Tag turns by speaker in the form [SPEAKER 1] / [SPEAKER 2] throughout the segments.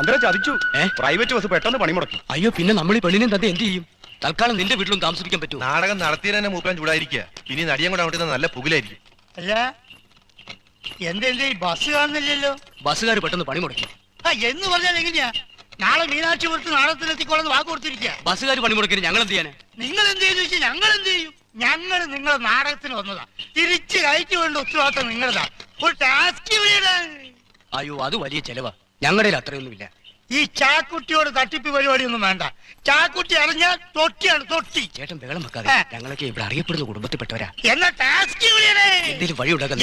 [SPEAKER 1] ചന്ദ്ര ചതിച്ചു. Private bus പെട്ടെന്ന് പണിമുടക്കി.
[SPEAKER 2] അയ്യോ, പിന്നെ നമ്മൾ ഈ പെണ്ണിനെ തന്നെ എന്ത് ചെയ്യും? തൽക്കാലം നിന്റെ വീട്ടിലും താമസിക്കാൻ പറ്റും.
[SPEAKER 3] നാടകം നടത്തിയതിനെ മൂപ്പൻ ചൂടായിരിക്കുക. ഇനി നടിയും കൂടെ അവിടെ നല്ല പുകിലായിരിക്കും.
[SPEAKER 4] അല്ല എന്റെ ബസ് കാണുന്നില്ലല്ലോ.
[SPEAKER 2] ബസ്സുകാർ പെട്ടെന്ന് പണിമുടക്കി.
[SPEAKER 4] എന്ന് പറഞ്ഞാൽ എങ്ങനെയാ? നാളെ മീനാക്ഷിപുരത്ത് നാടകത്തിലെത്തിക്കോളെന്ന് വാക്ക് കൊടുത്തിരിക്കുക.
[SPEAKER 2] ബസ്സുകാർ പണിമുടക്കി ഞങ്ങൾ എന്ത് ചെയ്യാനാ?
[SPEAKER 4] നിങ്ങൾ എന്ത് ചെയ്യുന്നു വെച്ചാൽ ഞങ്ങൾ എന്ത് ചെയ്യും? ഞങ്ങൾ നിങ്ങളെ നാടകത്തിന് വന്നതാ. തിരിച്ച് കയറ്റി വേണ്ട ഉത്തരവാദിത്തം നിങ്ങളതാ. ഒരു ടാസ്ക്.
[SPEAKER 2] അയ്യോ, അത് വലിയ ചെലവാ. ഞങ്ങളുടെ അത്രയൊന്നുമില്ല.
[SPEAKER 4] ഈ ചാക്കുട്ടിയോട് തട്ടിപ്പ് പരിപാടി ഒന്നും വേണ്ട. ചാക്കുട്ടി അറിഞ്ഞാൽ തൊട്ടിയാണ് തൊട്ടി.
[SPEAKER 2] ചേട്ടൻ ബഹളം വെക്കാതെ. ഞങ്ങളൊക്കെ ഇവിടെ അറിയപ്പെടുന്ന കുടുംബത്തിൽപ്പെട്ടവരാ.
[SPEAKER 4] എന്നാ ടാസ്ക്
[SPEAKER 2] എന്തെങ്കിലും വഴി ഉണ്ടാക്കാൻ.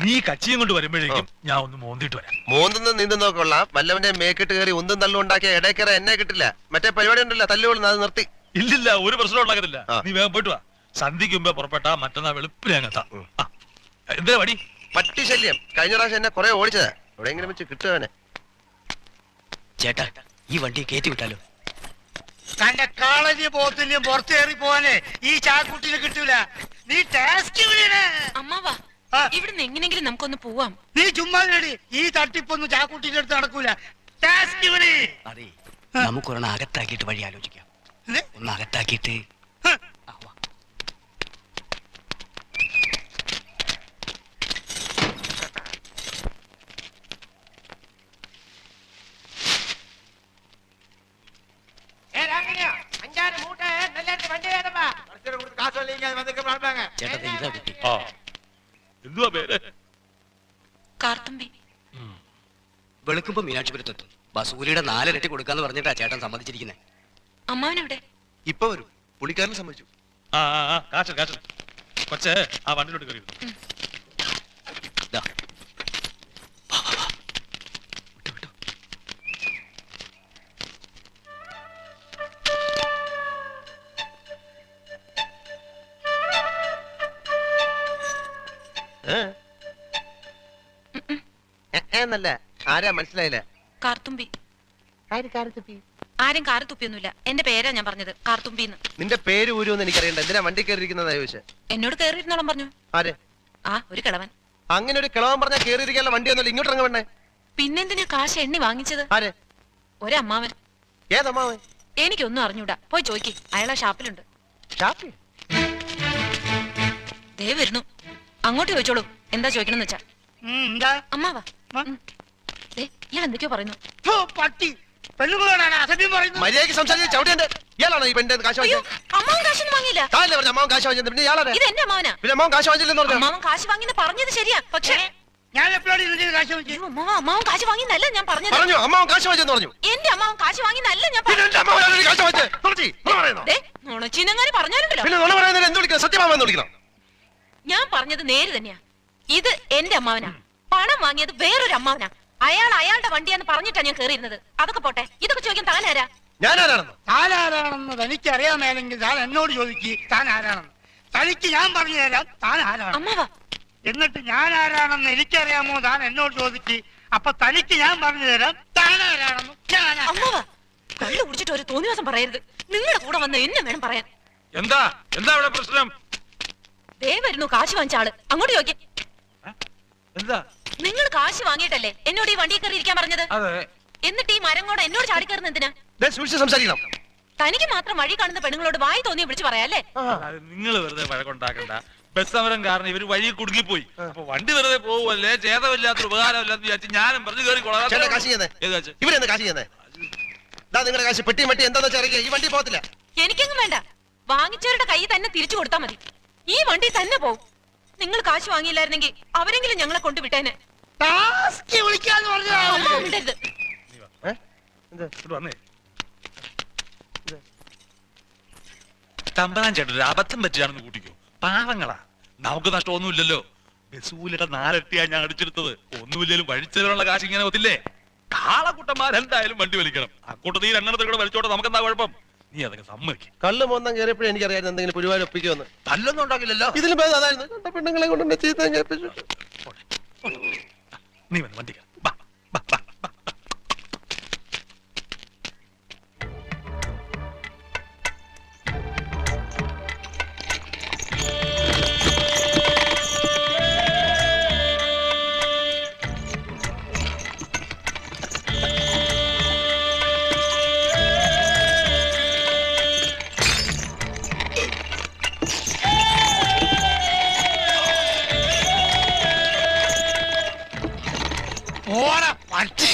[SPEAKER 5] നീ കച്ചിയും കൊണ്ട് വരുമ്പോഴേക്കും ഞാൻ ഒന്ന് മോന്തിട്ട് വരാം.
[SPEAKER 3] മോന്തൊന്നും നീന്തുന്നോ കൊള്ളാം. വല്ലവന്റെ മേക്കിട്ട് കയറി ഒന്നും തള്ളും ഉണ്ടാക്കിയ ഇടയ്ക്കറ എന്നെ കിട്ടില്ല. മറ്റേ പരിപാടി ഉണ്ടല്ലോ, തല്ലുകൊള്ളുന്ന, അത് നിർത്തി.
[SPEAKER 5] ഇല്ലില്ല, ഒരു പ്രശ്നം ഉണ്ടാക്കത്തില്ല. നീ വേഗം പോയിട്ട് വാ. സന്ധിക്ക് മുമ്പേ പുറപ്പെട്ടാ മറ്റന്നാ വെളുപ്പിനെ അങ്ങെത്താം. എന്താ പടി?
[SPEAKER 3] പട്ടി ശല്യം. കഴിഞ്ഞ പ്രാവശ്യം എന്നെ കുറെ ഓടിച്ചതാ. എവിടെയെങ്കിലും വെച്ച് കിട്ടുവാനെ.
[SPEAKER 2] ചേട്ടാ, ഈ വണ്ടി കയറ്റി വിട്ടാലോ?
[SPEAKER 4] തന്റെ കാളഞ്ഞ പോത്തിന്റെയും പുറത്തേറി പോവാനേ ഈ ചാക്കുട്ടിനെ കിട്ടൂല. നീ ടാസ്ക്
[SPEAKER 6] അമ്മാവാ, ഇവിടുന്ന് എങ്ങനെങ്കിലും നമുക്കൊന്ന് പോവാം.
[SPEAKER 4] നീ ചുമ്മാ നേടി. ഈ തട്ടിപ്പൊന്നും ചാക്കുട്ടിന്റെ അടുത്ത് നടക്കൂല. ടാസ്ക്
[SPEAKER 2] അതെ, നമുക്കൊരെണ്ണം അകത്താക്കിയിട്ട് വഴി ആലോചിക്കാം. ഒന്ന് അകത്താക്കിയിട്ട്. ചേട്ടത്തെ ഇതാ കുട്ടി.
[SPEAKER 5] എന്തുവാ പേര്?
[SPEAKER 6] കാർത്തുമ്പി.
[SPEAKER 2] വെളുക്കുമ്പോ മീനാക്ഷിപുരത്തെത്തും. ബസൂലിയുടെ 4 ഇരട്ടി കൊടുക്കാന്ന് പറഞ്ഞിട്ടാ ചേട്ടൻ സമ്മതിച്ചിരിക്കുന്നത്.
[SPEAKER 6] അമ്മാവനെവിടെ?
[SPEAKER 3] ഇപ്പൊ വരും. പുള്ളിക്കാരനെ സമ്മതിച്ചു.
[SPEAKER 5] കാച്ചൽ കാച്ചൽ കൊച്ചേ, ആ വണ്ടിയിലോട്ട് കയറി.
[SPEAKER 3] എന്നല്ല, ആരാ മനസ്സിലായില്ല?
[SPEAKER 6] കാർത്തുമ്പി. ആരും കാറ് തുപ്പിയൊന്നുമില്ല. എന്റെ പേരാ ഞാൻ പറഞ്ഞത്, കാർത്തുമ്പിന്ന്.
[SPEAKER 3] നിന്റെ പേര് ഊരുമെന്ന് എനിക്കറിയണ്ട. എന്തിനാ വണ്ടി കയറിയിരിക്കുന്നതാ ചോദിച്ചേ?
[SPEAKER 6] എന്നോട് കയറിയിരുന്നോളം പറഞ്ഞു.
[SPEAKER 3] ആരെ?
[SPEAKER 6] ഒരു കിളവൻ.
[SPEAKER 3] അങ്ങനെ ഒരു കിളവൻ പറഞ്ഞാൽ കയറിയിരിക്കാനുള്ള വണ്ടി ഒന്നുമില്ല. ഇങ്ങോട്ട് ഇറങ്ങ വേണ്ടേ?
[SPEAKER 6] പിന്നെന്തിനാ കാശ് എണ്ണി വാങ്ങിച്ചത്?
[SPEAKER 3] ആരെ?
[SPEAKER 6] ഒരമ്മാവൻ.
[SPEAKER 3] ഏതമ്മാവൻ?
[SPEAKER 6] എനിക്കൊന്നും അറിഞ്ഞൂടാ. പോയി ചോയ്ക്ക്, അയാളാ ഷാപ്പിലുണ്ട്. ദേ വരുന്നു. അങ്ങോട്ട് ചോദിച്ചോളൂ, എന്താ ചോദിക്കണമെന്ന് വെച്ചാ. അമ്മാവാ, ഞാൻ എന്തൊക്കെയോ പറയുന്നു.
[SPEAKER 4] പട്ടി പെണ്ണുങ്ങളോടാണ് അസഭ്യം പറയുന്നത്.
[SPEAKER 3] മര്യാദയ്ക്ക് സംസാരിച്ച് ചവിട്ടിയുണ്ട്. ഇയാളാണോ ഈ പെണ്ണിന്റെ കാശ് വാങ്ങിയത്?
[SPEAKER 6] അമ്മാവൻ കാശൊന്നും വാങ്ങിയില്ല.
[SPEAKER 3] താഴെ പറഞ്ഞ അമ്മാവൻ കാശ് വാങ്ങിയത്. പിന്നെ ഇയാളാണ്?
[SPEAKER 6] ഇത് എന്റെ അമ്മാവനാ.
[SPEAKER 3] പിന്നെ അമ്മാവൻ കാശ് വാങ്ങിച്ചില്ലെന്ന് പറഞ്ഞു.
[SPEAKER 6] അമ്മാവൻ കാശ് വാങ്ങിന്ന് പറഞ്ഞത് ശരിയാ, പക്ഷേ
[SPEAKER 4] ഞാൻ എപ്പോഴാണ് ഇതിന്റെ കാശ് വാങ്ങിച്ചത്?
[SPEAKER 6] അമ്മാവൻ കാശ് വാങ്ങിന്നല്ല ഞാൻ പറഞ്ഞത്.
[SPEAKER 3] പറഞ്ഞു അമ്മാവൻ കാശ് വാങ്ങിച്ചെന്ന് പറഞ്ഞു.
[SPEAKER 6] എന്റെ അമ്മാവൻ കാശ് വാങ്ങിന്നല്ല ഞാൻ
[SPEAKER 3] പറഞ്ഞത്.
[SPEAKER 6] ഞാൻ പറഞ്ഞത് നേര് തന്നെയാ. ഇത് എന്റെ അമ്മാവനാ. പണം വാങ്ങിയത് വേറൊരു അമ്മാവനാ. അയാളുടെ വണ്ടിയാന്ന് പറഞ്ഞിട്ടാ ഞാൻ കയറിയിരുന്നത്. അതൊക്കെ പോട്ടെ, ഇതൊക്കെ ചോദിക്കാൻ താനാരാ?
[SPEAKER 4] താനാരാണെന്ന് തനിക്കറിയാമേലെങ്കിൽ താൻ എന്നോട് ചോദിക്ക്. താൻ ആരാണെന്ന് തനിക്ക് ഞാൻ പറഞ്ഞു തരാം. താൻ ആരാണ്
[SPEAKER 6] അമ്മാവാ?
[SPEAKER 4] എന്നിട്ട് ഞാൻ ആരാണെന്ന് എനിക്കറിയാമോ താൻ എന്നോട് ചോദിക്ക്. അപ്പൊ തനിക്ക് ഞാൻ പറഞ്ഞു തരാം താൻ ആരാണെന്ന്.
[SPEAKER 6] അമ്മാവാ, കള്ളു കുടിച്ചിട്ട് ഒരു തോന്നിവാസം പറയരുത്. നിങ്ങളുടെ കൂടെ വന്ന് എന്നെ വേണം പറയാൻ.
[SPEAKER 5] എന്താ എന്താ ഇവിടെ പ്രശ്നം?
[SPEAKER 6] ദേ വരുന്നു കാശ് വാങ്ങിച്ച ആള്. അങ്ങോട്ട് ചോദിക്കേ.
[SPEAKER 5] എന്താ?
[SPEAKER 6] നിങ്ങൾ കാശ് വാങ്ങിയിട്ടല്ലേ എന്നോട് ഈ വണ്ടിയിൽ കയറി ഇരിക്കാൻ പറഞ്ഞത്? എന്നിട്ട് ഈ മരം കൂടെ എന്നോട് ചാടിക്കയറുന്ന എന്തിനാ? തനിക്ക് മാത്രം വഴി കാണുന്ന പെണ്ണുങ്ങളോട് വായി തോന്നി വിളിച്ചു പറയാല്ലേ?
[SPEAKER 5] നിങ്ങൾ വെറുതെ വഴക്കുണ്ടാക്കണ്ട. ബസ് സമരം കാരണം ഇവര് വഴി കുടുങ്ങിപ്പോയി. അപ്പൊ വണ്ടി വെറുതെ പോവല്ലേ, ചേതമില്ലാത്തൊരു ഉപകാരമില്ലാന്ന് വിചാരിച്ച് ഞാനും പറഞ്ഞു കയറി കൊള്ളാം.
[SPEAKER 6] എനിക്കെങ്ങും വേണ്ട. വാങ്ങിച്ചവരുടെ കൈ തന്നെ തിരിച്ചു കൊടുത്താൽ മതി. ഈ വണ്ടി തന്നെ പോവും. നിങ്ങൾ കാശ് വാങ്ങിയില്ലായിരുന്നെങ്കിൽ അവരെങ്കിലും ഞങ്ങളെ കൊണ്ടുവിട്ടേനെ.
[SPEAKER 5] തമ്പനാൻ ചേട്ടൻ അബദ്ധം പറ്റിയാണെന്ന് കൂട്ടിക്കോ. പാവങ്ങളാ, നമുക്ക് നഷ്ടമൊന്നുമില്ലല്ലോ. ബസൂലിയുടെ 4 ഇരട്ടിയാ ഞാൻ അടിച്ചെടുത്തത്. ഒന്നുമില്ലേലും വഴിച്ചതിനുള്ള കാശ് ഇങ്ങനെ ഒത്തില്ലേ? കാളക്കൂട്ടന്മാരെന്തായാലും വണ്ടി വലിക്കണം. അക്കൂട്ടത്തിൽ 2 എണ്ണത്തിൽ കൂടെ വലിച്ചോട്ടെ, നമുക്കെന്താ കുഴപ്പം? നീ അതൊക്കെ സമ്മതിക്കും.
[SPEAKER 3] കള്ള് മോന്താൻ കയറിയപ്പോഴും എനിക്കറിയാം എന്തെങ്കിലും പുരുവാൻ ഒപ്പിക്കുമെന്ന്.
[SPEAKER 5] തല്ലൊന്നും ഉണ്ടാക്കില്ലല്ലോ.
[SPEAKER 3] ഇതിലും അതായിരുന്നു പെണ്ണുങ്ങളെ കൊണ്ട് ചീത്ത കേൾപ്പിച്ചു.
[SPEAKER 5] നീ വന്ന് വണ്ടി
[SPEAKER 4] പട്ടി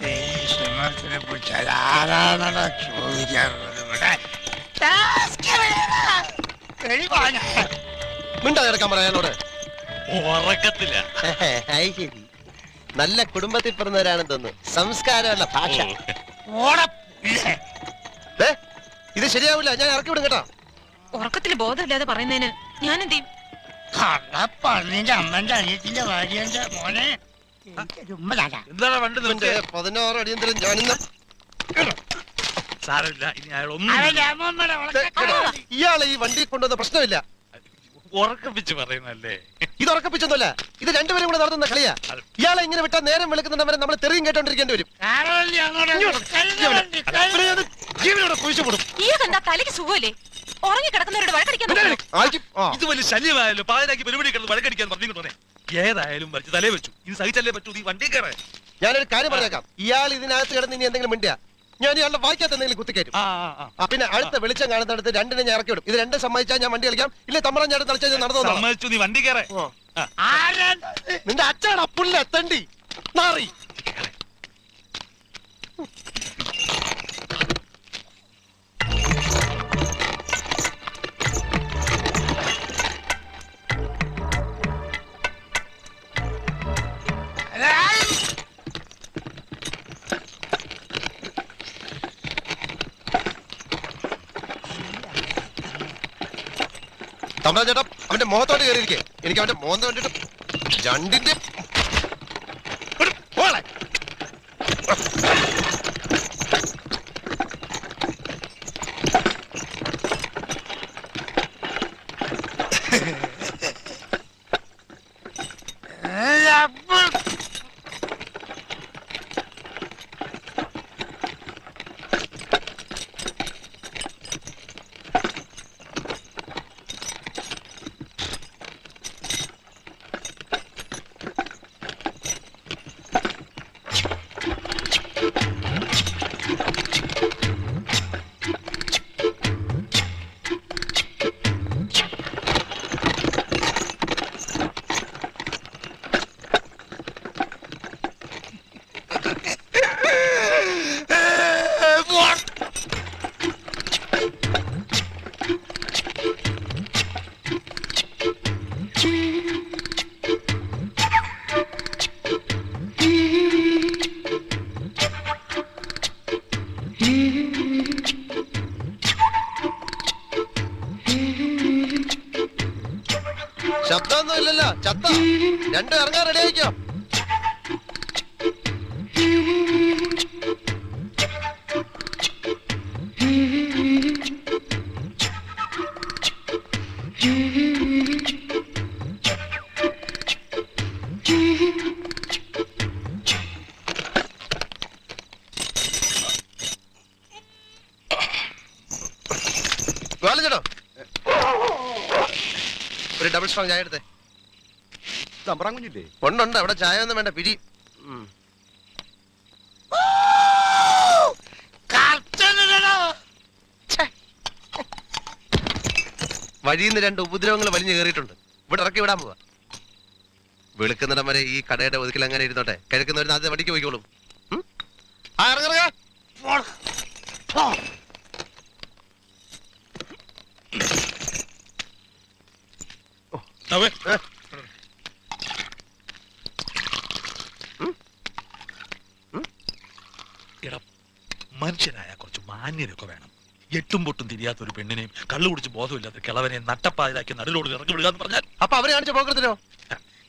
[SPEAKER 4] ഈ സിംഹത്തിനെ പിടിച്ചാൽ ആരാണോ ചോദിക്കാറുള്ളത് ഇവിടെ തെളിവാണ്.
[SPEAKER 3] മിണ്ടാ കിടക്കാൻ പറയാനോട്.
[SPEAKER 5] ഉറക്കത്തില്ല.
[SPEAKER 3] ശരി, നല്ല കുടുംബത്തിൽ പിറന്നവരാണെന്ന് തോന്നുന്നു. സംസ്കാരമുള്ള ഭാഷ.
[SPEAKER 4] ഓടപ്പില്ലേ
[SPEAKER 3] ദേ, ഇത് ശരിയാവില്ല, ഞാൻ ഇറക്കി വിടും കേട്ടോ.
[SPEAKER 6] ഉറക്കത്തില് ബോധമില്ലാതെ പറയുന്നതിന് ഞാൻ എന്ത് ചെയ്യും?
[SPEAKER 4] കള്ളപ്പന്നിന്റെ അമ്മന്റെ അനിയത്തിന്റെ ഭാര്യന്റെ മോനെ
[SPEAKER 5] എന്താണ് വണ്ടി
[SPEAKER 3] ഇവന്റെ 16 അടിയന്തരം ഞാനിന്ന്
[SPEAKER 5] സാരമില്ല, ഇനി അയാളൊന്നും
[SPEAKER 3] ഇയാളെ ഈ വണ്ടി കൊണ്ടുവന്ന പ്രശ്നമില്ല.
[SPEAKER 5] ഉറക്കപ്പിച്ച് പറയുന്നല്ലേ.
[SPEAKER 3] ഇത് ഉറക്കപ്പിച്ചൊന്നുമല്ല, ഇത് രണ്ടുപേരും കൂടെ നടത്തുന്ന കളിയാ. ഇയാളെ ഇങ്ങനെ വിട്ടാൽ നേരം വെളുക്കുന്നവരെ നമ്മൾ തെറിയും കേട്ടോണ്ടിരിക്കേണ്ടി വരും. ജീവനോടെ കുഴിച്ചുപെടും.
[SPEAKER 6] എന്താ തലയ്ക്ക് സുഖമില്ലേ? ഉറങ്ങി കിടക്കുന്നവരോട് വഴക്കടിക്കാൻ
[SPEAKER 5] ഇത് വലിയ ശല്യമായല്ലോ. പാതിരാക്കി പരിപാടി കിടന്ന് വഴക്കടിക്കാൻ പറഞ്ഞോട്ടെ. ഏതായാലും വലിച്ച് തലേ വെച്ചു. ഇത് സഹിച്ചല്ലേ പറ്റൂ. ഈ വണ്ടി കയറാൻ
[SPEAKER 3] ഞാനൊരു കാര്യം പറഞ്ഞേക്കാം. ഇയാൾ ഇതിനകത്ത് കിടന്ന് ഇനി എന്തെങ്കിലും മിണ്ടിയാ ഞാൻ ഇയാളുടെ വായിക്കാത്ത എന്തെങ്കിലും കുത്തിക്കയറ്റും. പിന്നെ അടുത്ത വെളിച്ചം കാണുന്നിടത്ത് രണ്ടിനെ ഞാൻ ഇറക്കി വിടും. ഇത് രണ്ടും സമ്മതിച്ചാൽ ഞാൻ വണ്ടി കളിക്കാം, ഇല്ലേ തമ്മറം ചേട്ടൻ തളിച്ചാൽ നടന്നു.
[SPEAKER 5] സമ്മതിച്ചു, നീ വണ്ടി കയറേ.
[SPEAKER 3] നിന്റെ അച്ഛനാ പുല്ല എത്തണ്ടി നാറി. തമ്മിൽ ചേട്ടാ അവന്റെ മുഖത്തോട്ട് കയറിയിരിക്കേ. എനിക്ക് അവന്റെ മോന്ത കണ്ടിട്ട് രണ്ടിന്റെ ശബ്ദമൊന്നും ഇല്ലല്ലോ. ചത്ത രണ്ടും ഇറങ്ങാൻ റെഡി ആയിക്കോ. ചേട്ടോ ഒരു ഡബിൾ സ്ട്രോങ് ചായ എടുത്തേ.
[SPEAKER 1] തമ്പ്രാൻ കുഞ്ഞില്ലേ?
[SPEAKER 3] ഉണ്ട് അവിടെ ചായ ഒന്നും വേണ്ട, പിരി. വഴിയിൽ നിന്ന് 2 ഉപദ്രവങ്ങൾ വലിഞ്ഞു കയറിയിട്ടുണ്ട്. ഇവിടെ ഇറക്കി വിടാൻ പോവാ. വെളുക്കുന്നിടം വരെ ഈ കടയുടെ ഒതുക്കിൽ അങ്ങനെ ഇരുന്നോട്ടെ. കിഴക്കുന്നവർ ആദ്യം വടിക്ക് പോയിക്കോളും. ഇറങ്ങ
[SPEAKER 5] മനുഷ്യനായ കുറച്ച് മാന്യരൊക്കെ വേണം. എട്ടും പൊട്ടും തിരിയാത്ത ഒരു പെണ്ണിനെയും കള്ളു കുടിച്ച് ബോധമില്ലാത്ത കിളവനെയും നട്ടപ്പാതിരാക്കി നടുലോട് ഇറക്കി വിടുക എന്ന് പറഞ്ഞാൽ
[SPEAKER 3] അപ്പൊ അവരെ കാണിച്ച പോക്കത്തിലോ?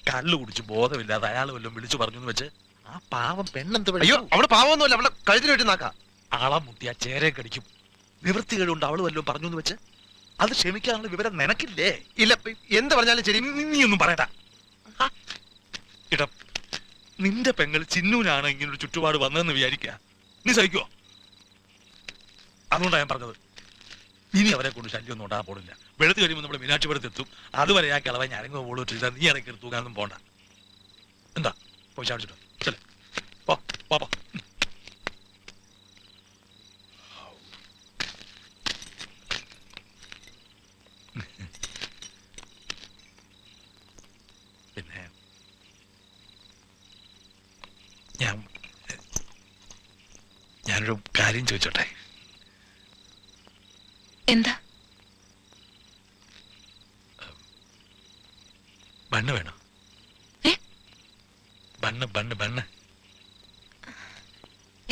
[SPEAKER 5] കള്ളു കുടിച്ച് ബോധമില്ലാതെ അയാൾ വല്ലതും വിളിച്ചു പറഞ്ഞു എന്ന് വെച്ച് ആ പാവം പെണ്ണെന്ത്
[SPEAKER 3] അയ്യോ അവള് പാവമൊന്നുമല്ല, അവളെ കഴുത്തിന് വേണ്ടി നാക്കാം.
[SPEAKER 5] ആളെ മുട്ടിയ ചേരെ കടിക്കും. നിവൃത്തികളുണ്ട് അവള് വല്ലതും പറഞ്ഞു എന്ന് വെച്ച് അത് ക്ഷമിക്കാനുള്ള വിവരം നിനക്കില്ലേ?
[SPEAKER 3] ഇല്ല, എന്ത് പറഞ്ഞാലും ശരി
[SPEAKER 5] നീ ഒന്നും പറയണ്ട. ഇടം നിന്റെ പെങ്ങൾ ചിന്നൂനാണ് ഇങ്ങനൊരു ചുറ്റുപാട് വന്നതെന്ന് വിചാരിക്കുക. നീ സഹിക്കുവോ? അതുകൊണ്ടാണ് ഞാൻ പറഞ്ഞത്. ഇനി അവരെ കൊണ്ട് ശല്യമൊന്നും ഉണ്ടാകാൻ പോടില്ല. വെളുത്ത് കഴിയുമ്പോൾ നമ്മുടെ മീനാക്ഷിപുരത്തെത്തും. അതുവരെ ആ കിളവൻ ഞരങ്ങോ പോളോ ചെയ്താൽ നീ ഇറക്കി തൂക്കാനൊന്നും പോണ്ട. എന്താ പോയി ചാടിച്ചിട്ടോ? ചെല്ലേ പോ പോ. പിന്നെ ഞാനൊരു കാര്യം ചോദിച്ചോട്ടെ?
[SPEAKER 6] എന്താ?
[SPEAKER 5] ബണ്ണ് വേണോ? Bun bun bun.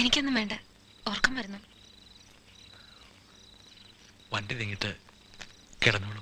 [SPEAKER 6] എനിക്കൊന്നും വേണ്ട, ഉറക്കം വരുന്നു.
[SPEAKER 5] വണ്ടി നീങ്ങിട്ട് കിടന്നോളൂ.